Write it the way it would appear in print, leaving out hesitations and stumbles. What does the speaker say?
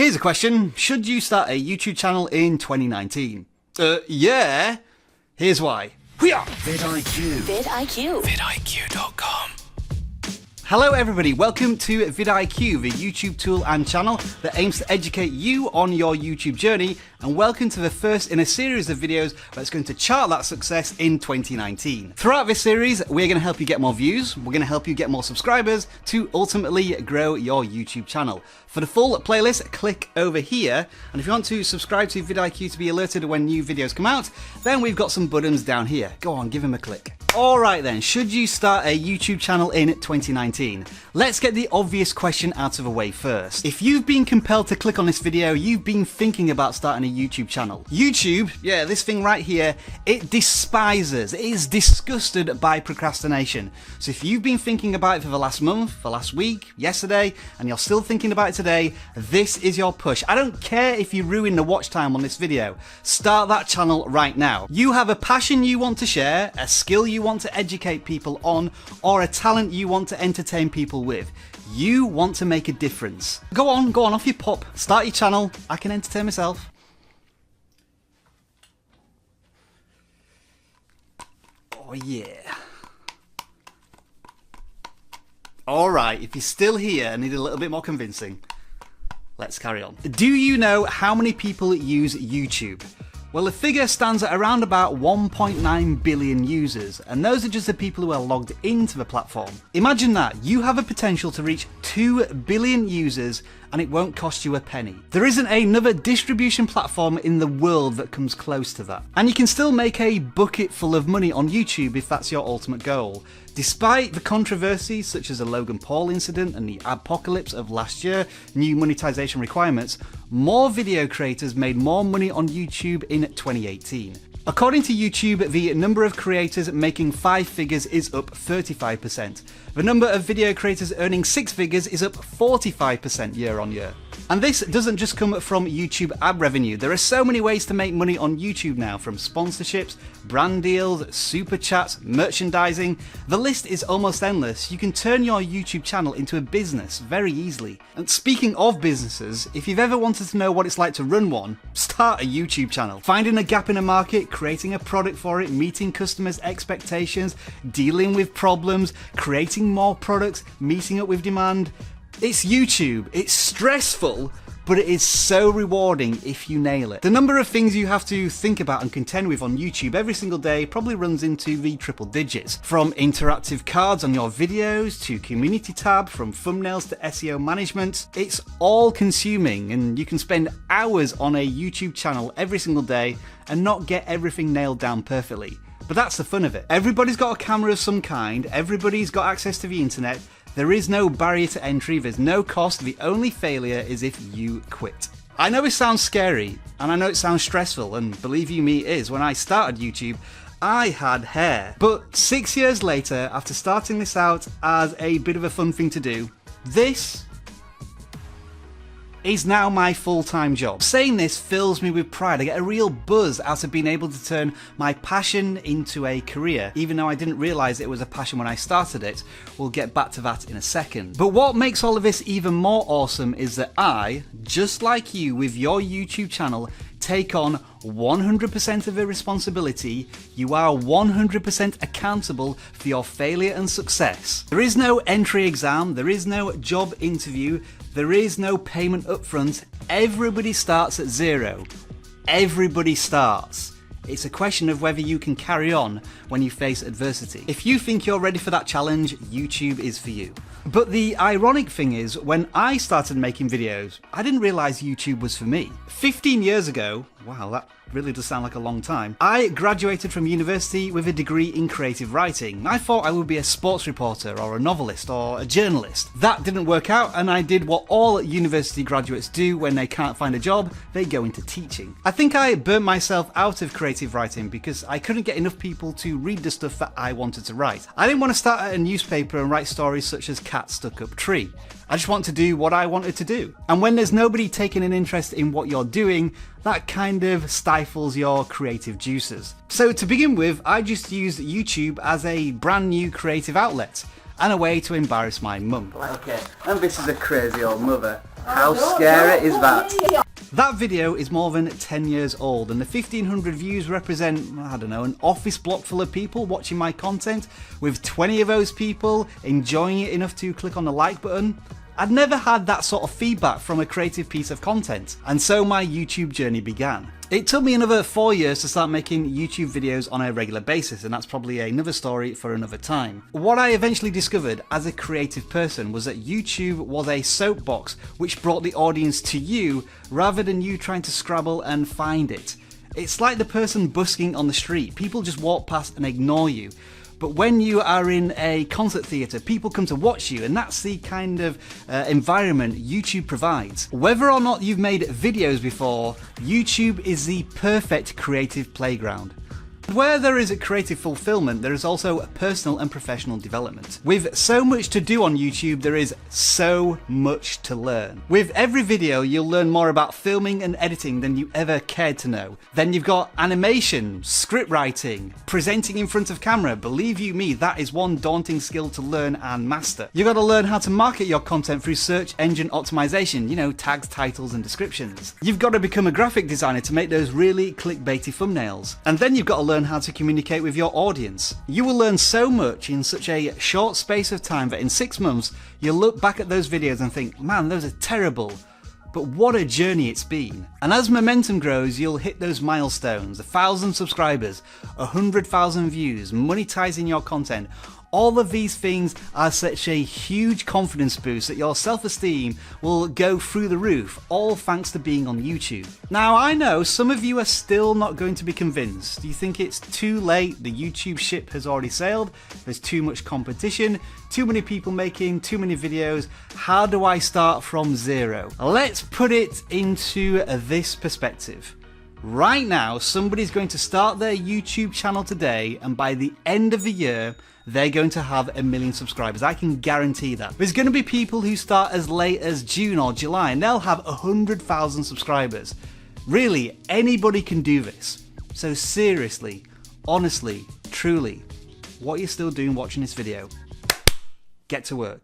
Here's a question. Should you start a YouTube channel in 2019? Yeah. Here's why. vidIQ. vidIQ. vidIQ.com. Hello everybody, welcome to vidIQ, the YouTube tool and channel that aims to educate you on your YouTube journey, and welcome to the first in a series of videos that's going to chart that success in 2019. Throughout this series, we're going to help you get more views, we're going to help you get more subscribers to ultimately grow your YouTube channel. For the full playlist, click over here, and if you want to subscribe to vidIQ to be alerted when new videos come out, then we've got some buttons down here. Go on, give them a click. Alright then, should you start a YouTube channel in 2019? Let's get the obvious question out of the way first. If you've been compelled to click on this video, you've been thinking about starting a YouTube channel. YouTube, yeah, this thing right here, it despises, it is disgusted by procrastination. So if you've been thinking about it for the last month, the last week, yesterday, and you're still thinking about it today, this is your push. I don't care if you ruin the watch time on this video. Start that channel right now. You have a passion you want to share, a skill you want to educate people on, or a talent you want to entertain people with. You want to make a difference. Go on, off your pop. Start your channel. I can entertain myself. Oh yeah. Alright, if you're still here and need a little bit more convincing, let's carry on. Do you know how many people use YouTube? Well, the figure stands at around about 1.9 billion users, and those are just the people who are logged into the platform. Imagine that, you have a potential to reach 2 billion users and it won't cost you a penny. There isn't another distribution platform in the world that comes close to that. And you can still make a bucket full of money on YouTube if that's your ultimate goal. Despite the controversies such as the Logan Paul incident and the apocalypse of last year, new monetization requirements, more video creators made more money on YouTube in 2018. According to YouTube, the number of creators making 5 figures is up 35%. The number of video creators earning 6 figures is up 45% year on year. And this doesn't just come from YouTube ad revenue. There are so many ways to make money on YouTube now, from sponsorships, brand deals, super chats, merchandising. The list is almost endless. You can turn your YouTube channel into a business very easily. And speaking of businesses, if you've ever wanted to know what it's like to run one, start a YouTube channel. Finding a gap in a market, creating a product for it, meeting customers' expectations, dealing with problems, creating more products, meeting up with demand. It's YouTube. It's stressful, but it is so rewarding if you nail it. The number of things you have to think about and contend with on YouTube every single day probably runs into the triple digits. From interactive cards on your videos to community tab, from thumbnails to SEO management, it's all consuming, and you can spend hours on a YouTube channel every single day and not get everything nailed down perfectly. But that's the fun of it. Everybody's got a camera of some kind, everybody's got access to the internet. There is no barrier to entry, there's no cost, the only failure is if you quit. I know it sounds scary, and I know it sounds stressful, and believe you me, it is. When I started YouTube, I had hair. But 6 years later, after starting this out as a bit of a fun thing to do, this is now my full-time job. Saying this fills me with pride. I get a real buzz out of being able to turn my passion into a career, even though I didn't realise it was a passion when I started it. We'll get back to that in a second. But what makes all of this even more awesome is that I, just like you with your YouTube channel, take on 100% of the responsibility. You are 100% accountable for your failure and success. There is no entry exam, there is no job interview, there is no payment upfront. Everybody starts at zero. Everybody starts. It's a question of whether you can carry on when you face adversity. If you think you're ready for that challenge, YouTube is for you. But the ironic thing is, when I started making videos, I didn't realise YouTube was for me. 15 years ago, wow, that really does sound like a long time, I graduated from university with a degree in creative writing. I thought I would be a sports reporter or a novelist or a journalist. That didn't work out, and I did what all university graduates do when they can't find a job: they go into teaching. I think I burnt myself out of creative writing because I couldn't get enough people to read the stuff that I wanted to write. I didn't want to start at a newspaper and write stories such as Cat Stuck Up Tree. I just want to do what I wanted to do. And when there's nobody taking an interest in what you're doing, that kind of stifles your creative juices. So to begin with, I just used YouTube as a brand new creative outlet and a way to embarrass my mum. Okay, and this is a crazy old mother. How scary is that? That video is more than 10 years old, and the 1500 views represent, I don't know, an office block full of people watching my content, with 20 of those people enjoying it enough to click on the like button. I'd never had that sort of feedback from a creative piece of content, and so my YouTube journey began. It took me another 4 years to start making YouTube videos on a regular basis, and that's probably another story for another time. What I eventually discovered as a creative person was that YouTube was a soapbox which brought the audience to you rather than you trying to scrabble and find it. It's like the person busking on the street. People just walk past and ignore you. But when you are in a concert theatre, people come to watch you, and that's the kind of environment YouTube provides. Whether or not you've made videos before, YouTube is the perfect creative playground. Where there is a creative fulfillment, there is also a personal and professional development. With so much to do on YouTube, there is so much to learn. With every video, you'll learn more about filming and editing than you ever cared to know. Then you've got animation, script writing, presenting in front of camera. Believe you me, that is one daunting skill to learn and master. You've got to learn how to market your content through search engine optimization, you know, tags, titles, and descriptions. You've got to become a graphic designer to make those really clickbaity thumbnails. And then you've got to learn how to communicate with your audience. You will learn so much in such a short space of time that in 6 months you'll look back at those videos and think, man, those are terrible, but what a journey it's been. And as momentum grows, you'll hit those milestones: 1,000 subscribers, 100,000 views, monetizing your content. All of these things are such a huge confidence boost that your self-esteem will go through the roof, all thanks to being on YouTube. Now, I know some of you are still not going to be convinced. You think it's too late, the YouTube ship has already sailed, there's too much competition, too many people making too many videos. How do I start from zero? Let's put it into this perspective. Right now, somebody's going to start their YouTube channel today, and by the end of the year, they're going to have 1 million subscribers. I can guarantee that. There's going to be people who start as late as June or July, and they'll have 100,000 subscribers. Really, anybody can do this. So seriously, honestly, truly, what you're still doing watching this video, get to work.